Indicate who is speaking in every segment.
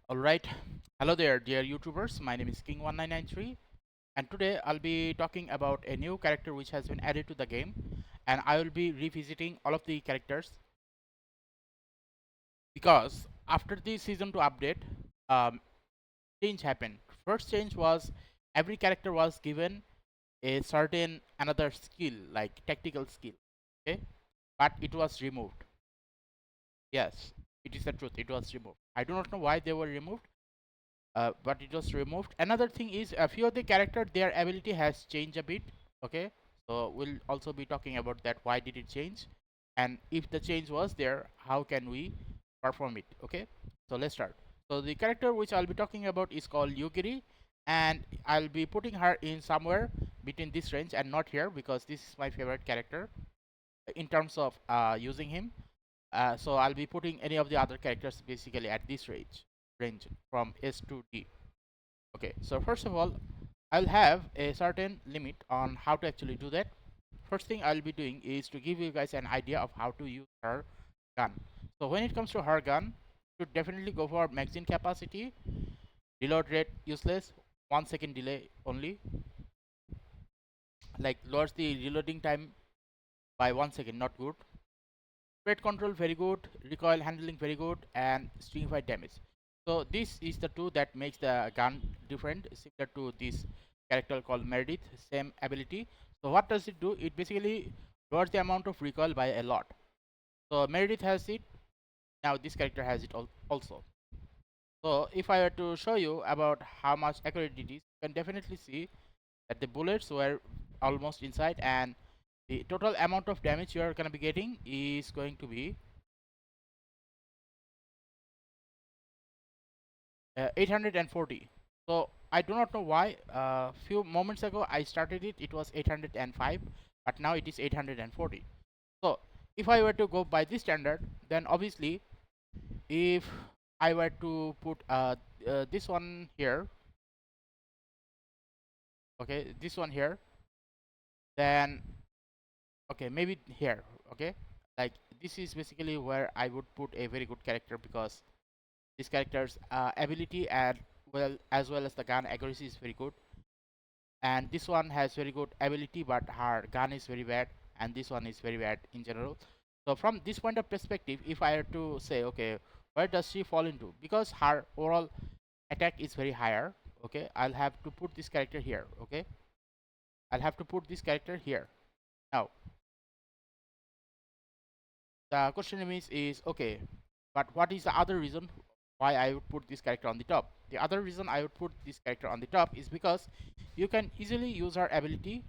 Speaker 1: Alright, hello there dear YouTubers, my name is King1993 and today I'll be talking about a new character which has been added to the game, and I will be revisiting all of the characters because after the season 2 update, change happened. First change was every character was given a certain another skill like tactical skill, okay, but it was removed. Yes, it is the truth, it was removed. I do not know why they were removed, but it was removed. Another thing is a few of the character, their ability has changed a bit. Okay, so we'll also be talking about that. Why did it change? And if the change was there, how can we perform it? Okay, so let's start. So the character which I'll be talking about is called Yugiri, and I'll be putting her in somewhere between this range and not here because this is my favorite character in terms of using him. So I'll be putting any of the other characters basically at this range from S to D. Okay, so first of all, I'll have a certain limit on how to actually do that. First thing I'll be doing is to give you guys an idea of how to use her gun. So when it comes to her gun, you should definitely go for magazine capacity, reload rate useless, 1 second delay only, like lowers the reloading time by 1 second, not good. Rate control very good, recoil handling very good, and stringified damage. So this is the two that makes the gun different, similar to this character called Meredith, same ability. So what does it do? It basically lowers the amount of recoil by a lot. So Meredith has it, now this character has it also. So if I were to show you about how much accurate it is, you can definitely see that the bullets were almost inside, and the total amount of damage you are going to be getting is going to be 840. So I do not know why. Few moments ago I started it, it was 805, but now it is 840. So if I were to go by this standard, then obviously if I were to put this one here, okay, this one here, then okay, maybe here, okay, like this is basically where I would put a very good character because this character's ability and well as the gun accuracy is very good, and this one has very good ability but her gun is very bad, and this one is very bad in general. So from this point of perspective, if I were to say, okay, where does she fall into, because her overall attack is very higher, okay, I'll have to put this character here. Okay, I'll have to put this character here. Now the question is okay, but what is the other reason why I would put this character on the top? The other reason I would put this character on the top is because you can easily use her ability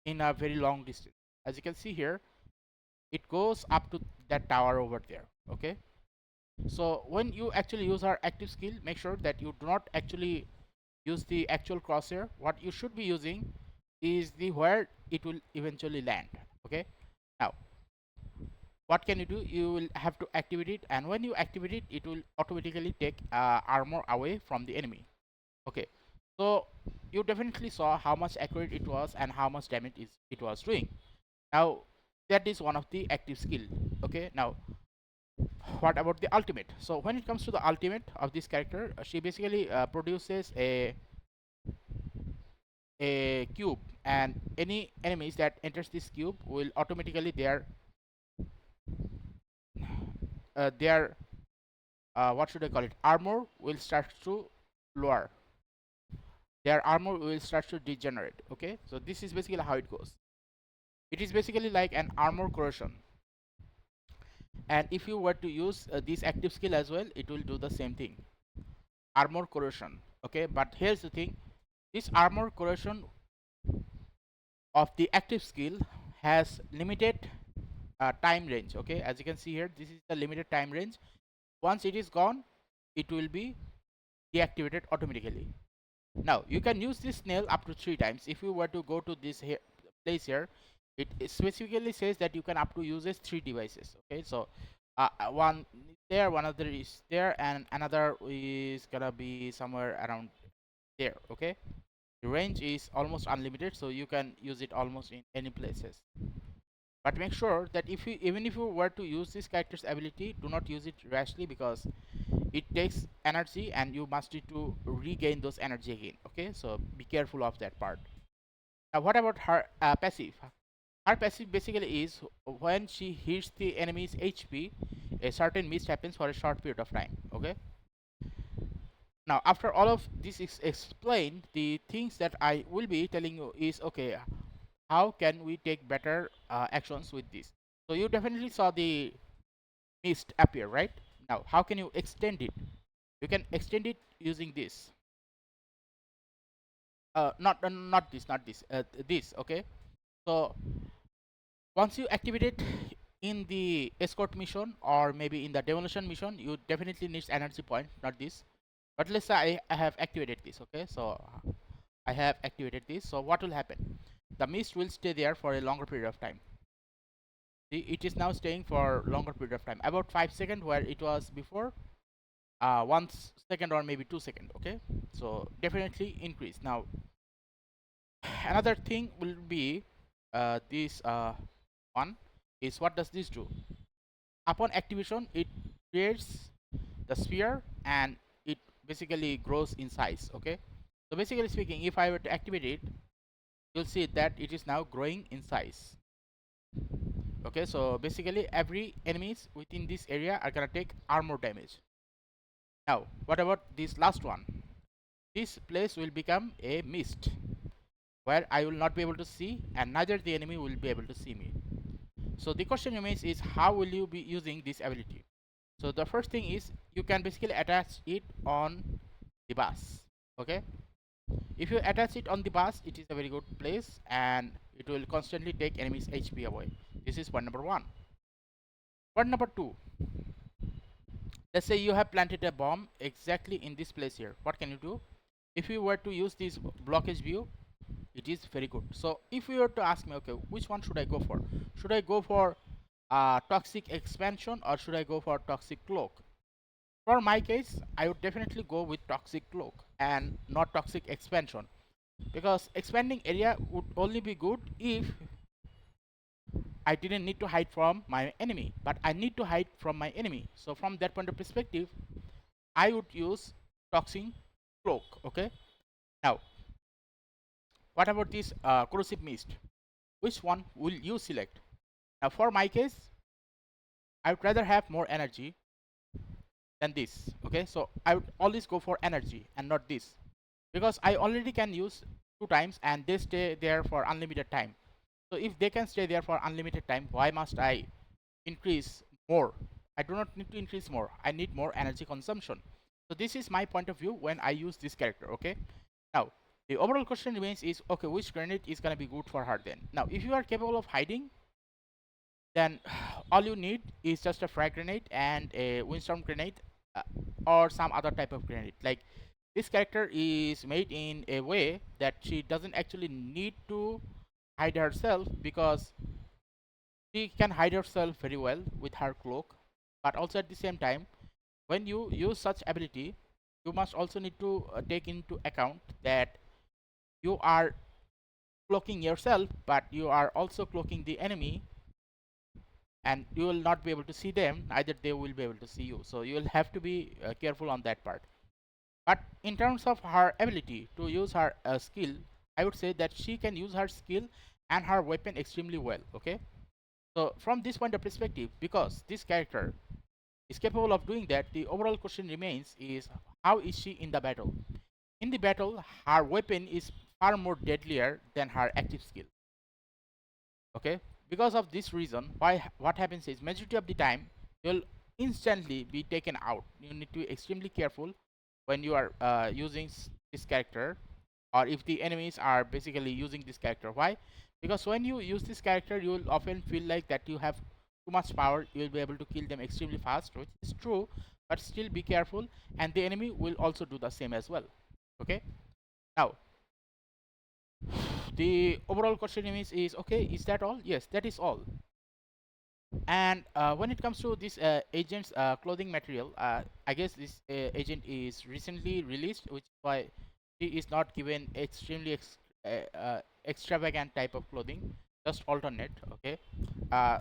Speaker 1: in a very long distance. As you can see here, it goes up to that tower over there. Okay, so when you actually use our active skill, make sure that you do not actually use the actual crosshair. What you should be using is the where it will eventually land. Okay, now what can you do? You will have to activate it, and when you activate it, it will automatically take armor away from the enemy. Okay, so you definitely saw how much accurate it was and how much damage it was doing. Now that is one of the active skill. Okay, now what about the ultimate? So when it comes to the ultimate of this character, she basically produces a cube, and any enemies that enters this cube will automatically their what should I call it, armor will start to lower, their armor will start to degenerate. Okay, so this is basically how it goes. It is basically like an armor corrosion, and if you were to use this active skill as well, it will do the same thing, armor corrosion. Okay, but here's the thing, this armor corrosion of the active skill has limited time range. Okay, as you can see here, this is the limited time range. Once it is gone, it will be deactivated automatically. Now you can use this snail up to 3 times. If you were to go to this place here, it specifically says that you can up to uses 3 devices. Okay, so one is there, one other is there, and another is gonna be somewhere around there. Okay, the range is almost unlimited, so you can use it almost in any places. But make sure that even if you were to use this character's ability, do not use it rashly, because it takes energy and you must need to regain those energy again. Okay, so be careful of that part. Now what about her passive? Her passive basically is when she hits the enemy's HP, a certain mist happens for a short period of time. Okay, now after all of this is explained, the things that I will be telling you is, okay, how can we take better actions with this? So you definitely saw the mist appear, right? Now how can you extend it? You can extend it using this. Not this, this. Okay, so once you activate it in the escort mission or maybe in the demolition mission, you definitely need energy point, not this. But let's say I have activated this. Okay, so I have activated this. So what will happen? The mist will stay there for a longer period of time. See, it is now staying for longer period of time, about 5 seconds, where it was before 1 second or maybe 2 seconds. Okay, so definitely increase. Now another thing will be this one is, what does this do? Upon activation, it creates the sphere and it basically grows in size. Okay, so basically speaking, if I were to activate it, you'll see that it is now growing in size. Okay, so basically every enemies within this area are gonna take armor damage. Now what about this last one? This place will become a mist where I will not be able to see and neither the enemy will be able to see me. So the question remains is, how will you be using this ability? So the first thing is, you can basically attach it on the bus. Okay, if you attach it on the bus, it is a very good place and it will constantly take enemies HP away. This is point number 1. Point number 2, let's say you have planted a bomb exactly in this place here. What can you do? If you were to use this blockage view, it is very good. So if you were to ask me, okay, which one should I go for? Should I go for toxic expansion or should I go for toxic cloak? For my case, I would definitely go with toxic cloak and not toxic expansion, because expanding area would only be good if I didn't need to hide from my enemy, but I need to hide from my enemy. So from that point of perspective, I would use toxic cloak. Okay, now what about this corrosive mist? Which one will you select? Now for my case, I would rather have more energy than this. Okay, so I would always go for energy and not this, because I already can use 2 times and they stay there for unlimited time. So if they can stay there for unlimited time, why must I increase more? I do not need to increase more, I need more energy consumption. So this is my point of view when I use this character. Okay, now the overall question remains is, okay, which grenade is gonna be good for her then? Now if you are capable of hiding, then all you need is just a frag grenade and a windstorm grenade, uh, or some other type of grenade. Like, this character is made in a way that she doesn't actually need to hide herself, because she can hide herself very well with her cloak. But also at the same time, when you use such ability, you must also need to take into account that you are cloaking yourself, but you are also cloaking the enemy, and you will not be able to see them, neither they will be able to see you. So you will have to be careful on that part. But in terms of her ability to use her skill, I would say that she can use her skill and her weapon extremely well. Okay, so from this point of perspective, because this character is capable of doing that, the overall question remains is, how is she in the battle? In the battle, her weapon is far more deadlier than her active skill. Okay, because of this reason, what happens is, majority of the time you'll instantly be taken out. You need to be extremely careful when you are using this character, or if the enemies are basically using this character. Why? Because when you use this character, you will often feel like that you have too much power, you will be able to kill them extremely fast, which is true, but still be careful, and the enemy will also do the same as well. Okay, now the overall question is, okay, is that all? Yes, that is all. And when it comes to this agent's clothing material, I guess this agent is recently released, which is why he is not given extremely extravagant type of clothing. just alternate. Okay, uh,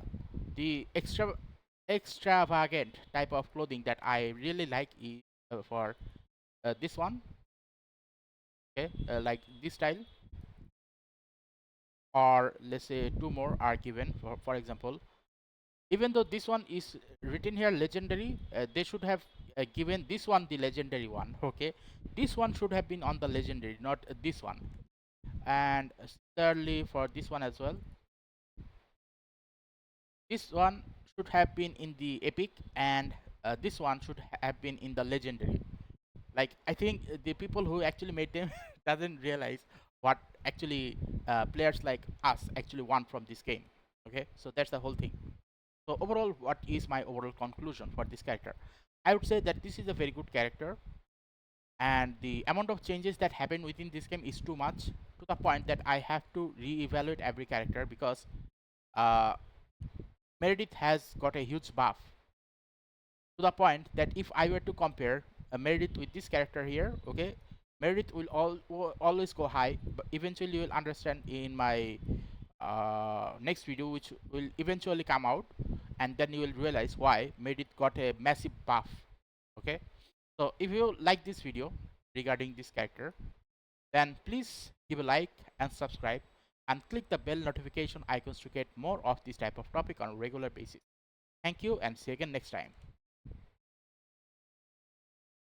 Speaker 1: the extravagant type of clothing that I really like is for this one. Okay, like this style, or let's say two more are given. For example, even though this one is written here legendary, they should have given this one the legendary one. Okay, this one should have been on the legendary, not this one. And similarly for this one as well, this one should have been in the epic, and this one should have been in the legendary. Like, I think the people who actually made them doesn't realize what actually players like us actually want from this game. Okay, so that's the whole thing. So overall, what is my overall conclusion for this character? I would say that this is a very good character, and the amount of changes that happen within this game is too much, to the point that I have to re-evaluate every character, because uh, Meredith has got a huge buff, to the point that if I were to compare Meredith with this character here, okay, Meredith will always go high, but eventually you will understand in my next video, which will eventually come out, and then you will realize why Meredith got a massive buff. Okay, so if you like this video regarding this character, then please give a like and subscribe, and click the bell notification icons to get more of this type of topic on a regular basis. Thank you, and see you again next time.